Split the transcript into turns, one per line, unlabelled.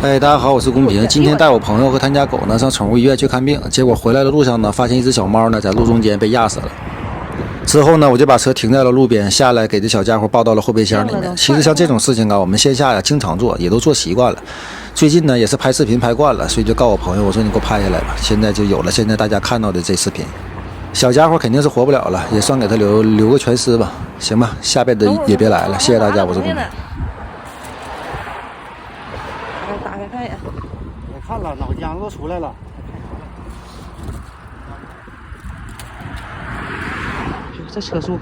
大家好，我是公平。今天带我朋友和他家狗呢上宠物医院去看病，结果回来的路上呢，发现一只小猫呢在路中间被压死了。之后呢，我就把车停在了路边，下来给这小家伙抱到了后备箱里面。其实像这种事情啊，我们线下呀经常做，也都做习惯了。最近呢也是拍视频拍惯了，所以就告我朋友，我说你给我拍下来吧。现在就有了现在大家看到的这视频。小家伙肯定是活不了了，也算给他留个全尸吧。行吧，下辈子也别来了。谢谢大家，我是公平。
打开看一眼。
我看了，脑浆子都出来了。
这车速。